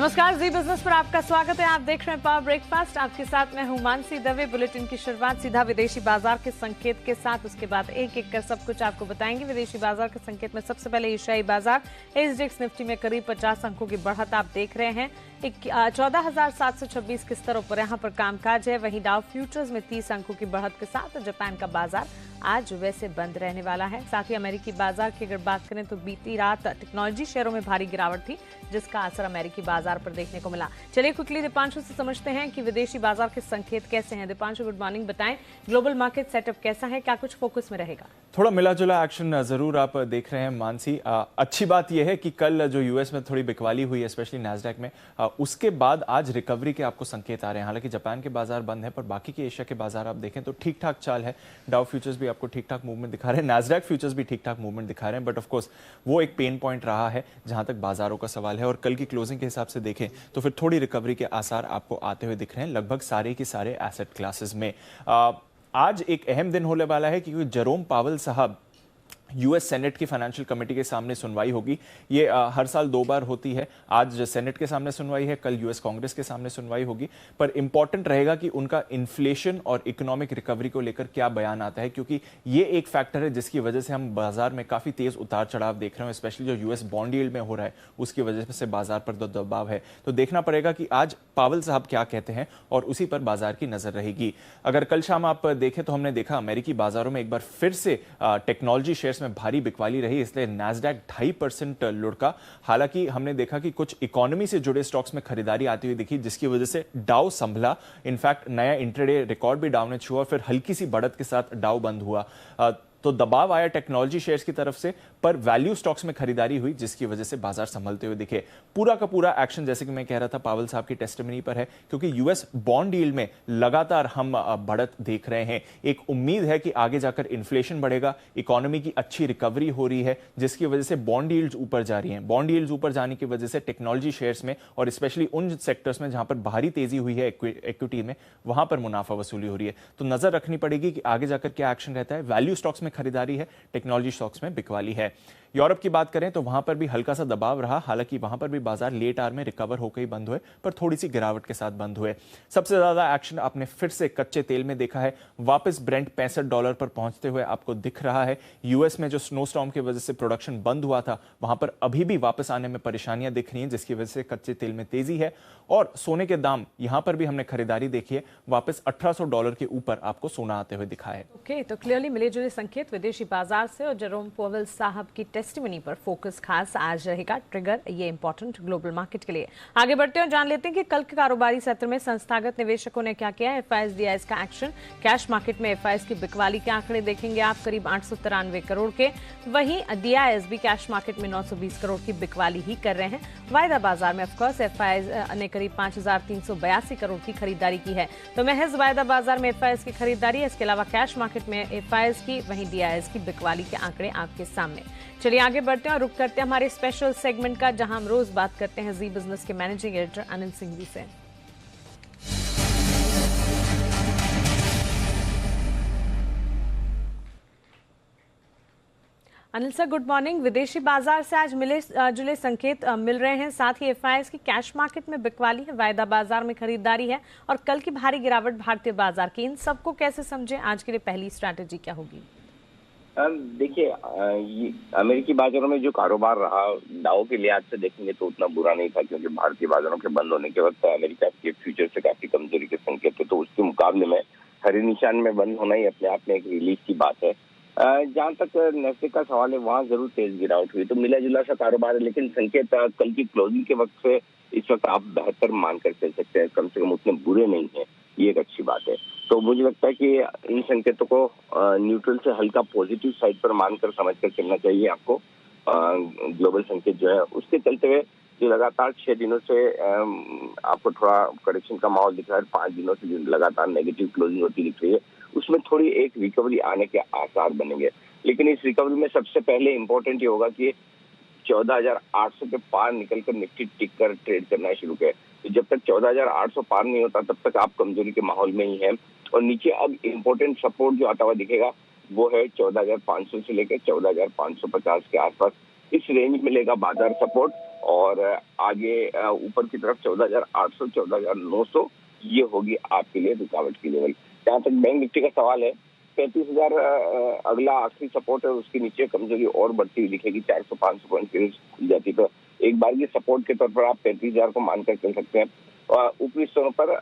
नमस्कार, जी बिजनेस पर आपका स्वागत है। आप देख रहे हैं पावर ब्रेकफास्ट। आपके साथ मैं हूं मानसी दवे। बुलेटिन की शुरुआत सीधा विदेशी बाजार के संकेत के साथ, उसके बाद एक एक कर सब कुछ आपको बताएंगे। विदेशी बाजार के संकेत में सबसे पहले एशियाई बाजार एसजीएक्स निफ्टी में करीब 50 अंकों की बढ़त आप देख रहे हैं। 14,726 के स्तरों पर यहां पर कामकाज है। वहीं डाउ फ्यूचर्स में 30 अंकों की बढ़त के साथ जापान का बाजार आज वैसे बंद रहने वाला है। साथ ही अमेरिकी बाजार की अगर बात करें तो बीती रात टेक्नोलॉजी शेयरों में भारी गिरावट थी, जिसका असर अमेरिकी बाजार पर देखने को मिला। चलिए क्विकली दीपांशु से समझते हैं कि विदेशी बाजार के संकेत कैसे हैं। Deepanshu, good morning. बताएं ग्लोबल मार्केट सेटअप कैसा है, क्या कुछ फोकस में रहेगा? थोड़ा मिला जुला एक्शन जरूर आप देख रहे हैं मानसी। अच्छी बात यह है कि कल जो यूएस में थोड़ी बिकवाली हुई है, स्पेशली नैस्डैक में, उसके बाद आज रिकवरी के आपको संकेत आ रहे हैं। हालांकि जापान के बाजार बंद है, पर बाकी के एशिया के बाजार आप देखें तो ठीक ठाक चाल है। डाउ फ्यूचर्स भी आपको ठीक ठाक मूवमेंट दिखा रहे हैं, नैस्डैक फ्यूचर्स भी ठीक ठाक मूवमेंट दिखा रहे हैं। बट ऑफ कोर्स वो एक पेन पॉइंट रहा है जहां तक बाजारों का सवाल है। और कल की क्लोजिंग के हिसाब से देखें तो फिर थोड़ी रिकवरी के आसार आपको आते हुए दिख रहे हैं लगभग सारे के सारे एसेट क्लासेस में। आज एक अहम दिन होने वाला है क्योंकि जेरोम पावेल साहब यूएस सेनेट की फाइनेंशियल कमेटी के सामने सुनवाई होगी। ये हर साल 2 बार होती है। आज सेनेट के सामने सुनवाई है, कल यूएस कांग्रेस के सामने सुनवाई होगी। पर इंपॉर्टेंट रहेगा कि उनका इन्फ्लेशन और इकोनॉमिक रिकवरी को लेकर क्या बयान आता है, क्योंकि ये एक फैक्टर है जिसकी वजह से हम बाजार में काफी तेज उतार चढ़ाव देख रहे हैं। स्पेशली जो यूएस बॉन्ड यील्ड में हो रहा है उसकी वजह से बाजार पर दबाव है। तो देखना पड़ेगा कि आज पावेल साहब क्या कहते हैं और उसी पर बाजार की नजर रहेगी। अगर कल शाम आप देखें तो हमने देखा अमेरिकी बाजारों में एक बार फिर से टेक्नोलॉजी शेयर्स में भारी बिकवाली रही, इसलिए नैस्डैक 2.5% लुढ़का। हालांकि हमने देखा कि कुछ इकोनॉमी से जुड़े स्टॉक्स में खरीदारी आती हुई दिखी, जिसकी वजह से डाउ संभला। इनफैक्ट नया इंट्राडे रिकॉर्ड भी डाउ ने छुआ, फिर हल्की सी बढ़त के साथ डाउ बंद हुआ। तो दबाव आया टेक्नोलॉजी शेयर्स की तरफ से, पर वैल्यू स्टॉक्स में खरीदारी हुई, जिसकी वजह से बाजार संभलते हुए दिखे। पूरा का पूरा एक्शन, जैसे कि मैं कह रहा था, पावेल साहब की टेस्टिमनी पर है, क्योंकि यूएस बॉन्ड यील्ड में लगातार हम बढ़त देख रहे हैं। एक उम्मीद है कि आगे जाकर इन्फ्लेशन बढ़ेगा, इकोनॉमी की अच्छी रिकवरी हो रही है, जिसकी वजह से बॉन्ड यील्ड्स ऊपर जा रही हैं। बॉन्ड यील्ड्स ऊपर जाने की वजह से टेक्नोलॉजी शेयर्स में और स्पेशली उन सेक्टर्स में जहां पर भारी तेजी हुई है इक्विटी में, वहां पर मुनाफा वसूली हो रही है। तो नजर रखनी पड़ेगी कि आगे जाकर क्या एक्शन रहता है। वैल्यू स्टॉक्स में खरीदारी है, टेक्नोलॉजी स्टॉक्स में बिकवाली है। यूरोप की बात करें तो वहां पर भी हल्का सा दबाव रहा। हालांकि वहां पर भी बाजार लेट आवर में रिकवर होकर ही बंद हुए, पर थोड़ी सी गिरावट के साथ बंद हुए। सबसे ज्यादा एक्शन आपने फिर से कच्चे तेल में देखा है। वापस ब्रेंट $65 पर पहुंचते हुए आपको दिख रहा है। यूएस में जो स्नोस्टॉर्म की वजह से प्रोडक्शन बंद हुआ था, वहां पर अभी भी वापस आने में परेशानियां दिख रही हैं, जिसकी वजह से कच्चे तेल में तेजी है। और सोने के दाम, यहां पर भी हमने खरीदारी देखी है, वापस $1800 के ऊपर आपको सोना आते हुए दिखा है। ओके, तो क्लियरली मिले जुले संकेत विदेशी बाजार से, और जेरोम पावेल साहब की टेस्टिमनी पर फोकस खास आज रहेगा। ट्रिगर ये इंपॉर्टेंट ग्लोबल मार्केट के लिए। आगे बढ़ते हैं और जान लेते हैं कि कल के कारोबारी सत्र में संस्थागत निवेशकों ने क्या किया। एफआईएस डीआईएस का एक्शन, कैश मार्केट में एफआईएस की बिकवाली के आंकड़े देखेंगे आप, करीब 893 करोड़ के। वहीं डीआईएस भी कैश मार्केट में 920 करोड़ की बिकवाली ही कर रहे हैं। वायदा बाजार में ऑफकोर्स एफआईएस ने करीब 5382 करोड़ की खरीदारी की है। तो महज वायदा बाजार में एफआईएस की खरीदारी है, इसके अलावा कैश मार्केट में एफआईएस की, वहीं डीआईएस की बिकवाली के आंकड़े आपके सामने। चलिए आगे बढ़ते हैं और रुक करते हैं हमारे स्पेशल सेगमेंट का, जहां हम रोज बात करते हैं जी बिजनेस के मैनेजिंग एडिटर अनिल सिंह जी से। Anil sir, good morning. विदेशी बाजार से आज मिले जुले संकेत मिल रहे हैं, साथ ही एफआईएस की कैश मार्केट में बिकवाली है, वायदा बाजार में खरीदारी है, और कल की भारी गिरावट भारतीय बाजार की। इन सबको कैसे समझें? आज के लिए पहली स्ट्रैटेजी क्या होगी? देखिए, अमेरिकी बाजारों में जो कारोबार रहा, डाउ के लिहाज से देखेंगे तो उतना बुरा नहीं था, क्योंकि भारतीय बाजारों के बंद होने के वक्त अमेरिका के फ्यूचर से काफी कमजोरी के संकेत थे। तो उसके मुकाबले में हरे निशान में बंद होना ही अपने आप में एक रिलीफ की बात है। जहां तक नेस्डैक का सवाल है, वहां जरूर तेज गिरावट हुई, तो मिला जुला सा कारोबार है। लेकिन संकेत कल की क्लोजिंग के वक्त से इस वक्त आप बेहतर मानकर चल सकते हैं, कम से कम उतने बुरे नहीं है, ये एक अच्छी बात है। तो मुझे लगता है कि इन संकेतों को न्यूट्रल से हल्का पॉजिटिव साइड पर मानकर समझकर चलना चाहिए आपको। ग्लोबल संकेत जो है उसके चलते हुए जो लगातार 6 दिनों से आपको थोड़ा करेक्शन का माहौल दिख रहा है, 5 दिनों से जो लगातार नेगेटिव क्लोजिंग होती दिख रही है, उसमें थोड़ी एक रिकवरी आने के आसार बनेंगे। लेकिन इस रिकवरी में सबसे पहले इंपॉर्टेंट ये होगा कि 14,800 के पार निकलकर निफ्टी टिक कर ट्रेड करना शुरू करे। तो जब तक 14,800 पार नहीं होता, तब तक आप कमजोरी के माहौल में ही हैं। और नीचे अब इम्पोर्टेंट सपोर्ट जो आता हुआ दिखेगा वो है 14,500 से लेकर 14,550 के आसपास। इस रेंज में लेगा बाजार सपोर्ट, और आगे ऊपर की तरफ 14,800 14,900 ये होगी आपके लिए रुकावट की लेवल। जहाँ तक बैंक निफ्टी का सवाल है, 35,000 अगला आखिरी सपोर्ट है, उसके नीचे कमजोरी और बढ़ती हुई दिखेगी। 400-500 पॉइंट की रेंज खुल जाती तो एक बार की सपोर्ट के तौर पर आप 35,000 को मानकर चल सकते हैं। ऊपरी स्तरों पर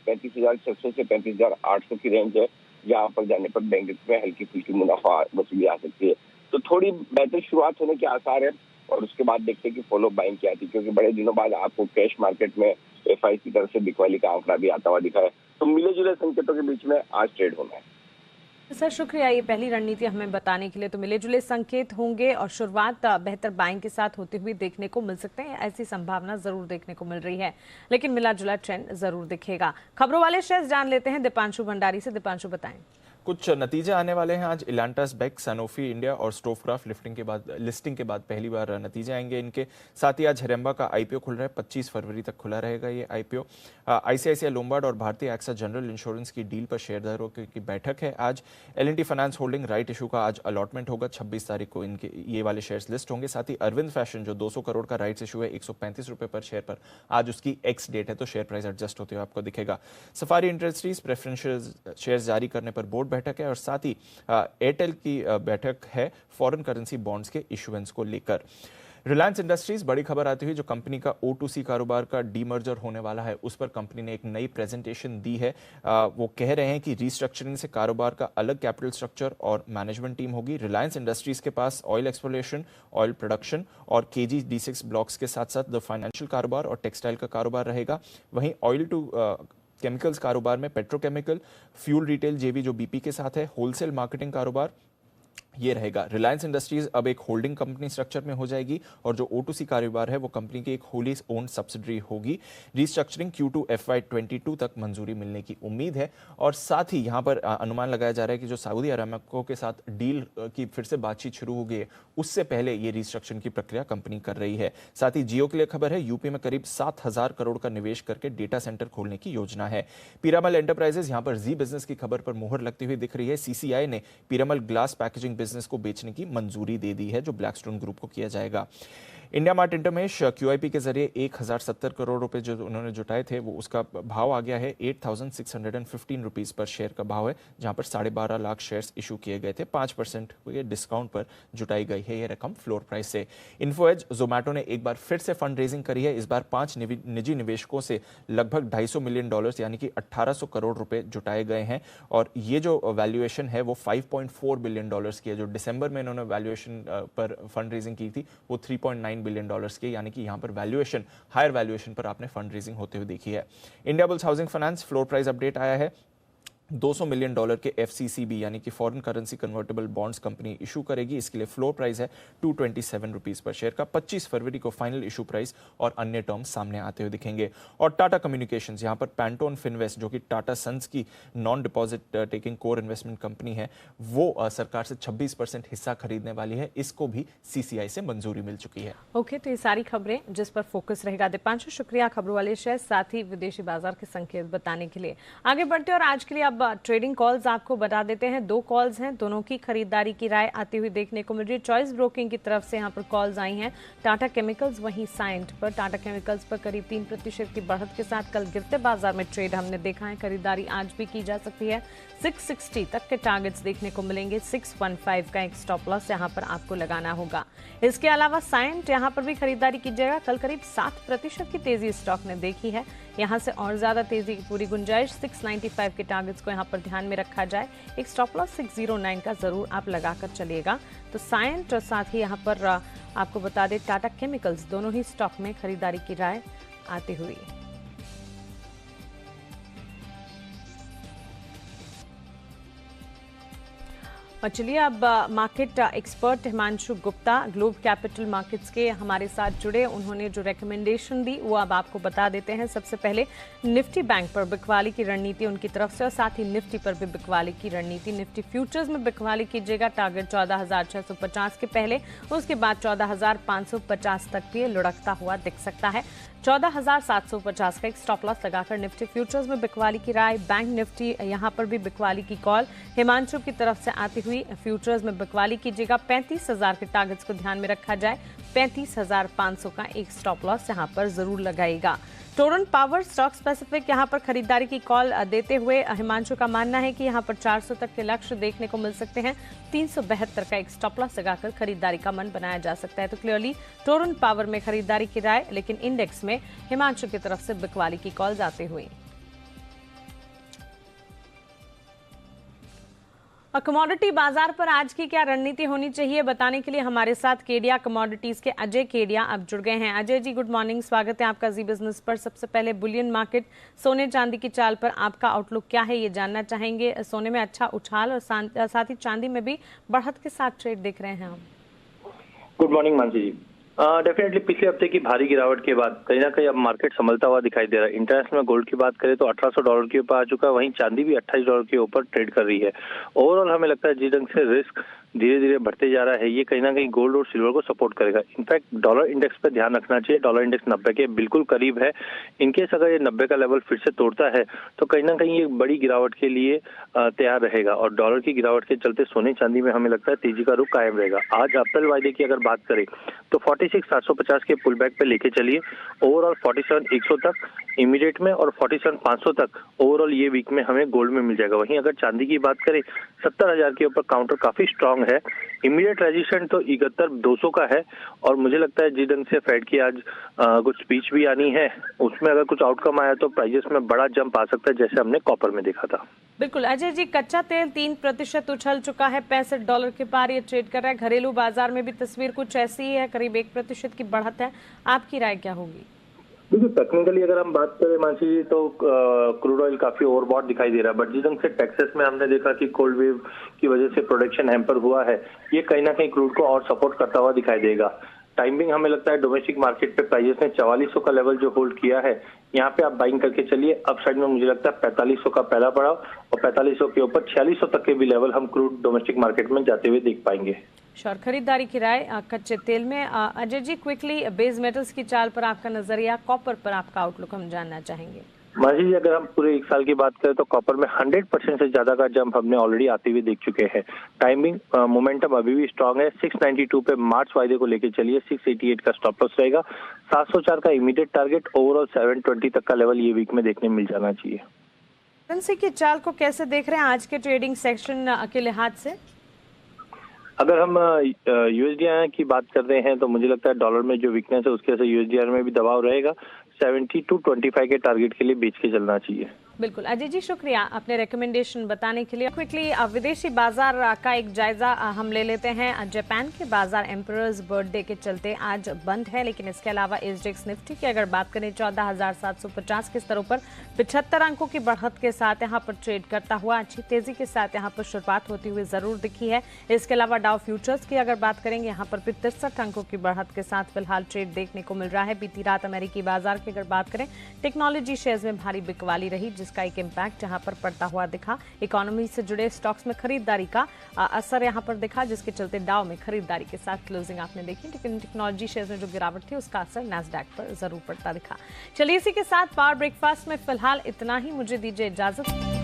35,600 से 35,800 की रेंज है, जहाँ पर जाने पर बैंक निफ्टी में हल्की फुल्की मुनाफा वसूली आ सकती है। तो थोड़ी बेहतर शुरुआत होने के आसार है और उसके बाद देखते हैं कि फॉलो बाइंग क्या आती है, क्योंकि बड़े दिनों बाद आपको कैश मार्केट में एफआई की तरफ से बिकवाली का आंकड़ा भी आता हुआ दिखा है। तो मिले जुले संकेतों के बीच में आज ट्रेड होना है। सर शुक्रिया ये पहली रणनीति हमें बताने के लिए। तो मिले जुले संकेत होंगे और शुरुआत बेहतर बाइंग के साथ होते हुए देखने को मिल सकते हैं, ऐसी संभावना जरूर देखने को मिल रही है, लेकिन मिला जुला ट्रेंड जरूर दिखेगा। खबरों वाले शेयर्स जान लेते हैं दीपांशु भंडारी से। दीपांशु बताएं। कुछ नतीजे आने वाले हैं आज। इलांटास बेक, सनोफी इंडिया और स्टोवक्राफ्ट लिस्टिंग के बाद पहली बार नतीजे आएंगे इनके। साथ ही आज हिरंबा का आईपीओ खुल रहा है, 25 फरवरी तक खुला रहेगा ये आईपीओ। आईसीआईसीआई लोम्बार्ड और भारतीय एक्सा जनरल इंश्योरेंस की डील पर शेयरधारकों की बैठक है आज। L&T finance holding right issue का आज अलॉटमेंट होगा, 26 तारीख को इनके ये वाले शेयर्स लिस्ट होंगे। साथ ही अरविंद फैशन जो 200 करोड़ का राइट्स इशू है, 135 रुपए पर शेयर पर आज उसकी एक्स डेट है, तो शेयर प्राइस एडजस्ट होते हुए आपको दिखेगा। सफारी इंडस्ट्रीज प्रेफरेंशियल शेयर्स जारी करने पर बोर्ड बैठक है और साथ ही एयरटेल की बैठक है फॉरेन करेंसी बॉन्ड्स के इशुएंस को लेकर। रिलायंस इंडस्ट्रीज बड़ी खबर आती हुई, जो कंपनी का O2C कारोबार का डीमर्जर होने वाला है, उस पर कंपनी ने एक नई प्रेजेंटेशन दी है। वो कह रहे हैं कि रीस्ट्रक्चरिंग से कारोबार का अलग कैपिटल स्ट्रक्चर और मैनेजमेंट टीम होगी। रिलायंस इंडस्ट्रीज के पास ऑयल एक्सप्लोरेशन, ऑयल प्रोडक्शन और KG-D6 ब्लॉक्स के साथ साथ द फाइनेंशियल कारोबार और टेक्सटाइल का कारोबार रहेगा। वहीं ऑयल टू केमिकल्स कारोबार में पेट्रोकेमिकल, फ्यूल रिटेल जेवी जो BP के साथ है, होलसेल मार्केटिंग कारोबार ये रहेगा। रिलायंस इंडस्ट्रीज अब एक होल्डिंग कंपनी स्ट्रक्चर में हो जाएगी और जो O2C कारोबार है वो कंपनी की एक होली ओन्ड सब्सिडरी होगी। रीस्ट्रक्चरिंग Q2 FY22 तक मंजूरी मिलने की उम्मीद है और साथ ही यहां पर अनुमान लगाया जा रहा है कि जो सऊदी अरामको के साथ डील की फिर से बातचीत शुरू हो गई है, उससे पहले ये रीस्ट्रक्चरिंग की प्रक्रिया कंपनी कर रही है। साथ ही जियो के लिए खबर है, यूपी में करीब 7,000 करोड़ का निवेश करके डेटा सेंटर खोलने की योजना है। पीरामल एंटरप्राइजेस यहां पर जी बिजनेस की खबर पर मुहर लगती हुई दिख रही है। CCI ने पीरामल ग्लास पैकेजिंग बिजनेस को बेचने की मंजूरी दे दी है, जो ब्लैकस्टोन ग्रुप को किया जाएगा। इंडिया मार्ट इंटरमेश QIP के जरिए 1,070 करोड़ रुपए जो उन्होंने जुटाए थे, वो उसका भाव आ गया है 8,615 रुपीज पर शेयर का भाव है, जहां पर 12.5 लाख शेयर्स इशू किए गए थे। 5% के डिस्काउंट पर जुटाई गई है ये रकम फ्लोर प्राइस से। इन्फोएज जोमैटो ने एक बार फिर से फंड रेजिंग करी है। इस बार 5 निजी निवेशकों से लगभग $250 मिलियन यानी कि 1,800 करोड़ रुपए जुटाए गए हैं और ये जो वैल्यूएशन है वो $5.4 बिलियन की है। जो दिसंबर में इन्होंने वैल्यूएशन पर फंड रेजिंग की थी वो $3.9 बिलियन के, यानी कि यहां पर वैल्यूएशन हायर वैल्यूएशन पर आपने फंड रेजिंग होते हुए देखी है। India bulls housing finance floor price update आया है। $200 मिलियन के FCCB यानी कि foreign currency convertible bonds company issue करेगी। इसके लिए फ्लोर प्राइस है 227 रुपीज पर शेयर का। 25 फरवरी को फाइनल इशू प्राइस और अन्य टर्म्स सामने आते हुए दिखेंगे। और टाटा कम्युनिकेशंस, यहां पर पैंटोन फिनवेस्ट जो कि टाटा सन्स की non deposit taking core investment company है, वो सरकार से 26% हिस्सा खरीदने वाली है। इसको भी CCI से मंजूरी मिल चुकी है। ओके, तो ये सारी खबरें जिस पर फोकस रहेगा। दीपांशु शुक्रिया खबरों वाले शेयर साथ ही विदेशी बाजार के संकेत बताने के लिए। आगे बढ़ते और आज के लिए अब ट्रेडिंग कॉल्स आपको बता देते हैं। 2 कॉल्स हैं, दोनों की खरीदारी की राय आती हुई देखने को मिल रही है। चॉइस ब्रोकिंग की तरफ से यहाँ पर कॉल्स आई हैं। टाटा केमिकल्स वहीं साइंट पर, टाटा केमिकल्स पर करीब 3% की बढ़त के साथ कल गिरते बाजार में ट्रेड हमने देखा है। खरीदारी आज भी की जा सकती है। 660 तक के टारगेट्स देखने को मिलेंगे। 615 का एक स्टॉप लॉस यहाँ पर आपको लगाना होगा। इसके अलावा साइंट यहाँ पर भी खरीदारी कीजिएगा। कल करीब 7% की तेजी स्टॉक ने देखी है। यहाँ से और ज्यादा तेजी की पूरी गुंजाइश। 695 के टारगेट्स को यहाँ पर ध्यान में रखा जाए। एक स्टॉप लॉस 609 का जरूर आप लगाकर चलिएगा। तो साइंट और साथ ही यहाँ पर आपको बता दें टाटा केमिकल्स, दोनों ही स्टॉक में खरीदारी की राय आती हुई। और चलिए अब market expert Himanshu Gupta globe capital markets के हमारे साथ जुड़े। उन्होंने जो रिकमेंडेशन दी वो अब आपको बता देते हैं। सबसे पहले निफ्टी बैंक पर बिकवाली की रणनीति उनकी तरफ से और साथ ही निफ्टी पर भी बिकवाली की रणनीति। निफ्टी फ्यूचर्स में बिकवाली कीजिएगा, टारगेट 14,650 के पहले, उसके बाद 14,550 तक भी लुढ़कता हुआ दिख सकता है। 14,750 का एक स्टॉप लॉस लगाकर निफ्टी फ्यूचर्स में बिकवाली की राय। बैंक निफ्टी यहां पर भी बिकवाली की कॉल हिमांशु की तरफ से आती हुई हुई फ्यूचर्स में बिकवाली कीजिएगा। 35,000 के टारगेट्स को ध्यान में रखा जाए। 35,500 का एक स्टॉप लॉस यहाँ पर जरूर लगाइएगा। टोरंट पावर स्टॉक स्पेसिफिक यहाँ पर खरीदारी की कॉल देते हुए हिमांशु का मानना है कि यहाँ पर 400 तक के लक्ष्य देखने को मिल सकते हैं। 372 का एक स्टॉप लॉस लगाकर खरीदारी का मन बनाया जा सकता है। तो क्लियरली टोरंट पावर में खरीदारी की राय, लेकिन इंडेक्स में हिमांशु की तरफ से बिकवाली की कॉल जाते हुए। और कमोडिटी बाजार पर आज की क्या रणनीति होनी चाहिए, बताने के लिए हमारे साथ केडिया कमोडिटीज के अजय केडिया अब जुड़ गए हैं। अजय जी, गुड मॉर्निंग, स्वागत है आपका जी बिजनेस पर। सबसे पहले बुलियन मार्केट, सोने चांदी की चाल पर आपका आउटलुक क्या है, ये जानना चाहेंगे। सोने में अच्छा उछाल और साथ ही चांदी में भी बढ़त के साथ ट्रेड देख रहे हैं हम। गुड मॉर्निंग मानसी जी। डेफिनेटली पिछले हफ्ते की भारी गिरावट के बाद कहीं ना कहीं अब मार्केट संभलता हुआ दिखाई दे रहा है। इंटरनेशनल गोल्ड की बात करें तो $1800 के ऊपर आ चुका है, वहीं चांदी भी $28 के ऊपर ट्रेड कर रही है। ओवरऑल हमें लगता है जिस ढंग से रिस्क धीरे धीरे बढ़ते जा रहा है, ये कहीं ना कहीं गोल्ड और सिल्वर को सपोर्ट करेगा। इनफैक्ट डॉलर इंडेक्स पर ध्यान रखना चाहिए। डॉलर इंडेक्स 90 के बिल्कुल करीब है। इनकेस अगर ये 90 का लेवल फिर से तोड़ता है तो कहीं ना कहीं ये बड़ी गिरावट के लिए तैयार रहेगा। और डॉलर की गिरावट के चलते सोने चांदी में हमें लगता है तेजी का रुख कायम रहेगा। आज अप्रैल वायदे की अगर बात करें तो 46,750 के पुल बैक पे लेके चलिए। ओवरऑल 47,100 तक इमीडिएट में और 47,500 तक ओवरऑल ये वीक में हमें गोल्ड में मिल जाएगा। वहीं अगर चांदी की बात करें 70,000 के ऊपर काउंटर काफी स्ट्रांग है। इमीडिएट रेजिस्टेंस तो 71,200 का है। और मुझे लगता है जिस ढंग से फेड की आज कुछ स्पीच भी आनी है, उसमें अगर कुछ आउटकम आया तो प्राइजेस में बड़ा जंप आ सकता है, जैसे हमने कॉपर में देखा था। बिल्कुल अजय जी, कच्चा तेल 3% उछल चुका है, $65 के पार ये ट्रेड कर रहा है। घरेलू बाजार में भी तस्वीर कुछ ऐसी ही है, करीब 1% की बढ़त है। आपकी राय क्या होगी? देखिए, टेक्निकली अगर हम बात करें मानसी जी तो क्रूड ऑयल काफी ओवरबॉट दिखाई दे रहा है। बट जिस ढंग से टेक्सास में हमने देखा कि कोल्ड वेव की वजह से प्रोडक्शन हैम्पर हुआ है, ये कहीं ना कहीं क्रूड को और सपोर्ट करता हुआ दिखाई देगा। टाइमिंग हमें लगता है डोमेस्टिक मार्केट पे प्राइजेस ने 4400 का लेवल जो होल्ड किया है, यहाँ पे आप बाइंग करके चलिए। अप साइड में मुझे लगता है 4500 का पहला पड़ाव और 4500 के ऊपर 4600 तक के भी लेवल हम क्रूड डोमेस्टिक मार्केट में जाते हुए देख पाएंगे। श्योर। खरीदारी की राय कच्चे तेल में। Ajay ji, quickly base metals की चाल पर आपका नजरिया, कॉपर पर आपका आउटलुक हम जानना चाहेंगे। माजी जी, अगर हम पूरे एक साल की बात करें तो कॉपर में 100% से ज्यादा का जंप हमने ऑलरेडी आते हुए देख चुके हैं। टाइमिंग मोमेंटम अभी भी स्ट्रांग है। 692 पे मार्च वायदे को लेके चलिए। 688 का स्टॉप लॉस रहेगा। 704 का इमीडिएट टारगेट, ओवरऑल 720 तक का लेवल ये वीक में देखने मिल जाना चाहिए। करेंसी की चाल को कैसे देख रहे हैं आज के ट्रेडिंग सेक्शन के लिहाज से? अगर हम यूएसडीआर की बात करते हैं तो मुझे लगता है डॉलर में जो वीकनेस है उसके वजह से यूएसडीआर में भी दबाव रहेगा। 70 to 25 के टारगेट के लिए बेच के चलना चाहिए। बिल्कुल अजय जी, शुक्रिया अपने रिकमेंडेशन बताने के लिए। क्विकली विदेशी बाजार का एक जायजा हम ले लेते हैं। जापान के बाजार एम्परर्स बर्थडे के चलते आज बंद है, लेकिन इसके अलावा एसडेक्स निफ्टी की अगर बात करें 14,750 के स्तरों पर 75 अंकों की बढ़त के साथ यहाँ पर ट्रेड करता हुआ अच्छी तेजी के साथ यहाँ पर शुरुआत होती हुई जरूर दिखी है। इसके अलावा डाउ फ्यूचर्स की अगर बात करेंगे यहाँ पर 63 अंकों की बढ़त के साथ फिलहाल ट्रेड देखने को मिल रहा है। बीती रात अमेरिकी बाजार की अगर बात करें टेक्नोलॉजी शेयर्स में भारी बिकवाली रही, जिसका एक इंपैक्ट यहां पर पड़ता हुआ दिखा। इकोनॉमी से जुड़े स्टॉक्स में खरीदारी का असर यहां पर दिखा, जिसके चलते डाउ में खरीदारी के साथ क्लोजिंग आपने देखी। लेकिन टेक्नोलॉजी शेयर्स में जो गिरावट थी उसका असर नैस्डैक पर जरूर पड़ता दिखा। चलिए इसी के साथ पावर ब्रेकफास्ट में फिलहाल इतना ही। मुझे दीजिए इजाजत।